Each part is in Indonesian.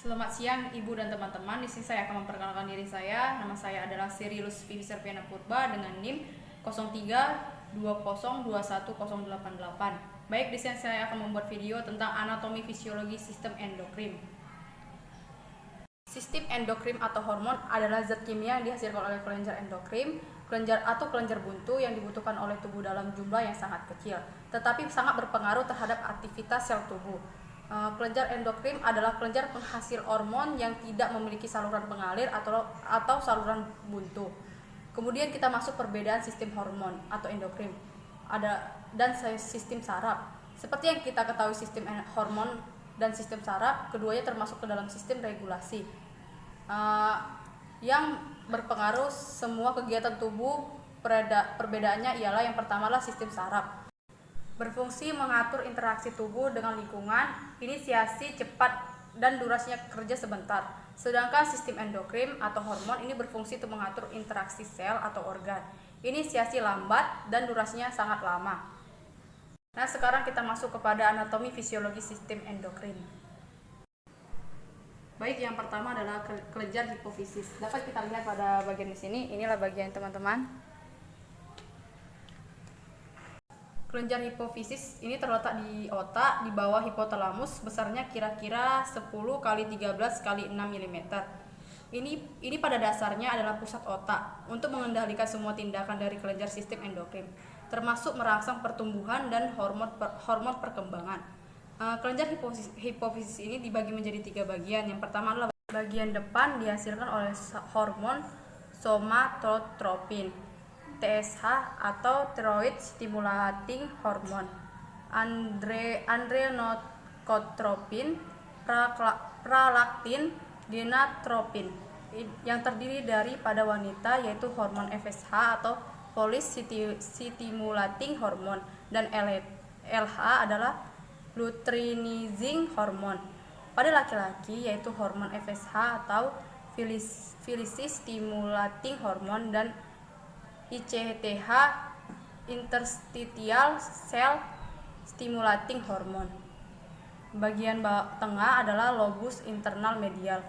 Selamat siang Ibu dan teman-teman. Di sini saya akan memperkenalkan diri saya. Nama saya adalah Siri Lutfi Serpiana Purba dengan NIM 0320210888. Baik, di sini saya akan membuat video tentang anatomi fisiologi sistem endokrin. Sistem endokrin atau hormon adalah zat kimia yang dihasilkan oleh kelenjar endokrin, kelenjar buntu yang dibutuhkan oleh tubuh dalam jumlah yang sangat kecil, tetapi sangat berpengaruh terhadap aktivitas sel tubuh. Kelenjar endokrin adalah kelenjar penghasil hormon yang tidak memiliki saluran pengalir atau saluran buntu. Kemudian kita masuk perbedaan sistem hormon atau endokrin dan sistem saraf. Seperti yang kita ketahui, sistem hormon dan sistem saraf keduanya termasuk ke dalam sistem regulasi yang berpengaruh semua kegiatan tubuh. Perbedaannya ialah yang pertama adalah sistem saraf berfungsi mengatur interaksi tubuh dengan lingkungan, inisiasi cepat dan durasinya kerja sebentar. Sedangkan sistem endokrin atau hormon ini berfungsi untuk mengatur interaksi sel atau organ, inisiasi lambat dan durasinya sangat lama. Nah, sekarang kita masuk kepada anatomi fisiologi sistem endokrin. Baik, yang pertama adalah kelenjar hipofisis. Dapat kita lihat pada bagian di sini. Inilah bagian teman-teman. Kelenjar hipofisis ini terletak di otak di bawah hipotalamus, besarnya kira-kira 10 x 13 x 6 mm. Ini pada dasarnya adalah pusat otak untuk mengendalikan semua tindakan dari kelenjar sistem endokrin, termasuk merangsang pertumbuhan dan hormon perkembangan. Kelenjar hipofisis ini dibagi menjadi 3 bagian. Yang pertama adalah bagian depan dihasilkan oleh hormon somatotropin, TSH atau thyroid stimulating hormone, adrenokotropin, pralaktin, gonadotropin, yang terdiri dari pada wanita yaitu hormon FSH atau follicle stimulating hormone, dan LH adalah luteinizing hormone. Pada laki-laki yaitu hormon FSH atau follicle stimulating hormone dan ICTH interstitial cell stimulating hormone. Bagian tengah adalah lobus internal medial.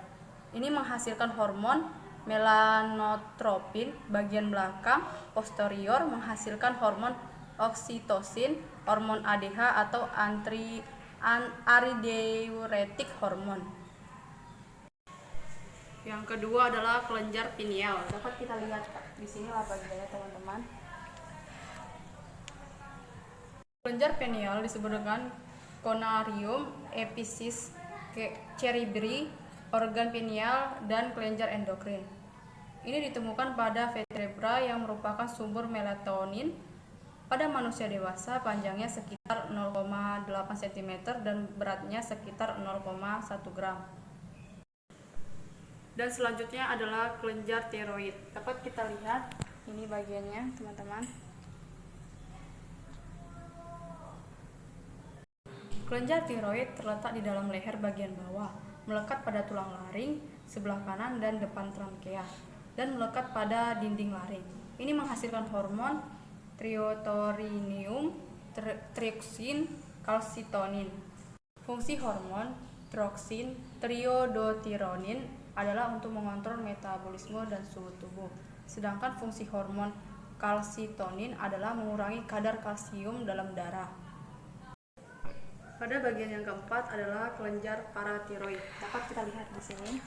Ini menghasilkan hormon melanotropin. Bagian belakang posterior menghasilkan hormon oksitosin, hormon ADH atau antidiuretik hormon. Yang kedua adalah kelenjar pineal. Dapat kita lihat di sini lah bagiannya teman-teman. Kelenjar pineal disebut dengan conarium, epiphysis cerebri, organ pineal, dan kelenjar endokrin. Ini ditemukan pada vertebra yang merupakan sumber melatonin. Pada manusia dewasa, panjangnya sekitar 0,8 cm dan beratnya sekitar 0,1 gram. Dan selanjutnya adalah kelenjar tiroid. Dapat kita lihat ini bagiannya teman-teman. Kelenjar tiroid terletak di dalam leher bagian bawah, melekat pada tulang laring sebelah kanan dan depan trankea, dan melekat pada dinding laring. Ini menghasilkan hormon tiotroinium, trioxin, kalsitonin. Fungsi hormon trioxin, triodotironin adalah untuk mengontrol metabolisme dan suhu tubuh. Sedangkan fungsi hormon kalsitonin adalah mengurangi kadar kalsium dalam darah. Pada bagian yang keempat adalah kelenjar paratiroid. Dapat kita lihat di sini.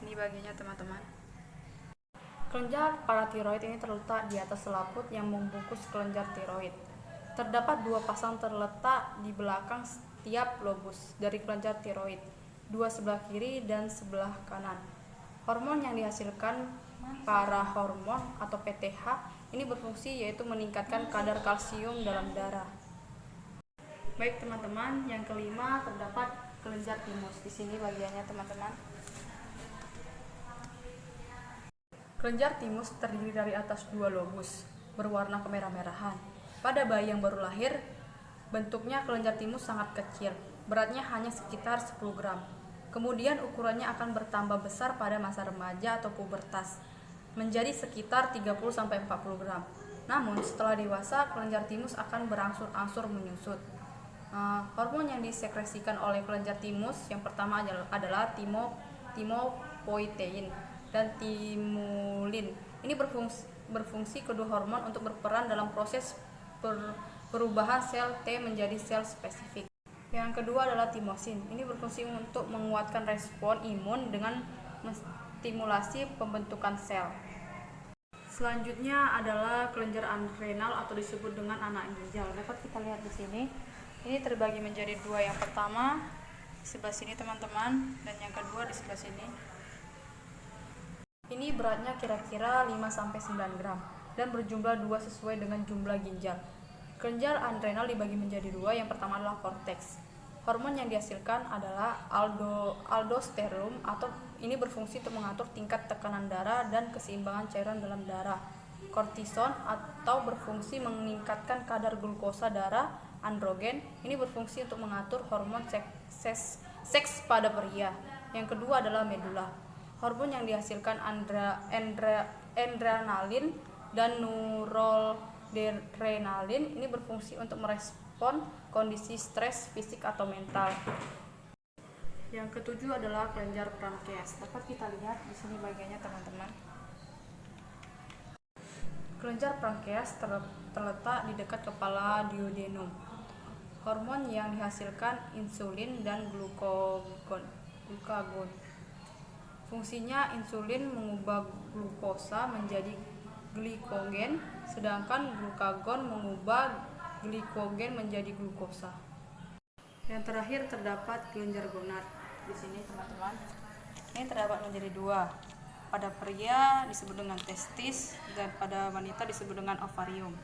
Ini bagiannya teman-teman. Kelenjar paratiroid ini terletak di atas selaput yang membungkus kelenjar tiroid. Terdapat 2 pasang terletak di belakang setiap lobus dari kelenjar tiroid, 2 sebelah kiri dan sebelah kanan. Hormon yang dihasilkan parahormon atau PTH ini berfungsi yaitu meningkatkan kadar kalsium dalam darah. Baik teman-teman, yang kelima terdapat kelenjar timus. Di sini bagiannya teman-teman. Kelenjar timus terdiri dari atas 2 lobus berwarna kemerah-merahan. Pada bayi yang baru lahir, bentuknya kelenjar timus sangat kecil, beratnya hanya sekitar 10 gram. Kemudian ukurannya akan bertambah besar pada masa remaja atau pubertas, menjadi sekitar 30-40 gram. Namun setelah dewasa, kelenjar timus akan berangsur-angsur menyusut. Hormon yang disekresikan oleh kelenjar timus yang pertama adalah timopoietin dan timulin. Ini berfungsi kedua hormon untuk berperan dalam proses perubahan sel T menjadi sel spesifik. Yang kedua adalah timosin. Ini berfungsi untuk menguatkan respon imun dengan menstimulasi pembentukan sel. Selanjutnya adalah kelenjar adrenal atau disebut dengan anak ginjal. Dapat kita lihat di sini. Ini terbagi menjadi dua. Yang pertama di sebelah sini teman-teman, dan yang kedua di sebelah sini. Ini beratnya kira-kira 5-9 gram dan berjumlah 2 sesuai dengan jumlah ginjal. Kelenjar adrenal dibagi menjadi dua. Yang pertama adalah korteks. Hormon yang dihasilkan adalah aldosteron atau ini berfungsi untuk mengatur tingkat tekanan darah dan keseimbangan cairan dalam darah. Kortison atau berfungsi meningkatkan kadar glukosa darah. Androgen ini berfungsi untuk mengatur hormon seks pada pria. Yang kedua adalah medula. Hormon yang dihasilkan adrenalin dan noradrenalin ini berfungsi untuk merespon kondisi stres fisik atau mental. Yang ketujuh adalah kelenjar pankreas. Dapat kita lihat di sini bagiannya teman-teman. Kelenjar pankreas terletak di dekat kepala duodenum. Hormon yang dihasilkan insulin dan glukagon. Fungsinya insulin mengubah glukosa menjadi glikogen, sedangkan glukagon mengubah glikogen menjadi glukosa. Yang terakhir terdapat kelenjar gonad. Di sini teman-teman, ini terdapat menjadi dua. Pada pria disebut dengan testis dan pada wanita disebut dengan ovarium.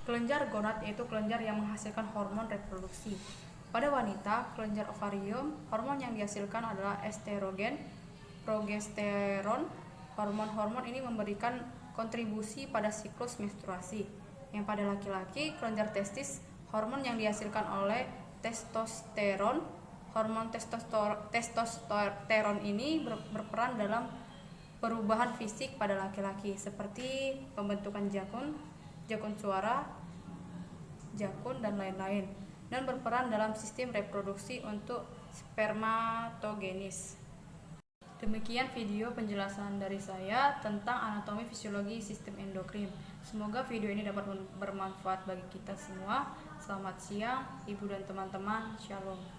Kelenjar gonad yaitu kelenjar yang menghasilkan hormon reproduksi. Pada wanita, kelenjar ovarium, hormon yang dihasilkan adalah estrogen, progesteron. Hormon-hormon ini memberikan kontribusi pada siklus menstruasi. Yang pada laki-laki, kelenjar testis, hormon yang dihasilkan oleh testosteron. Hormon testosteron ini berperan dalam perubahan fisik pada laki-laki seperti pembentukan jakun suara, jakun dan lain-lain, dan berperan dalam sistem reproduksi untuk spermatogenis. Demikian video penjelasan dari saya tentang anatomi fisiologi sistem endokrin. Semoga video ini dapat bermanfaat bagi kita semua. Selamat siang, Ibu dan teman-teman. Shalom.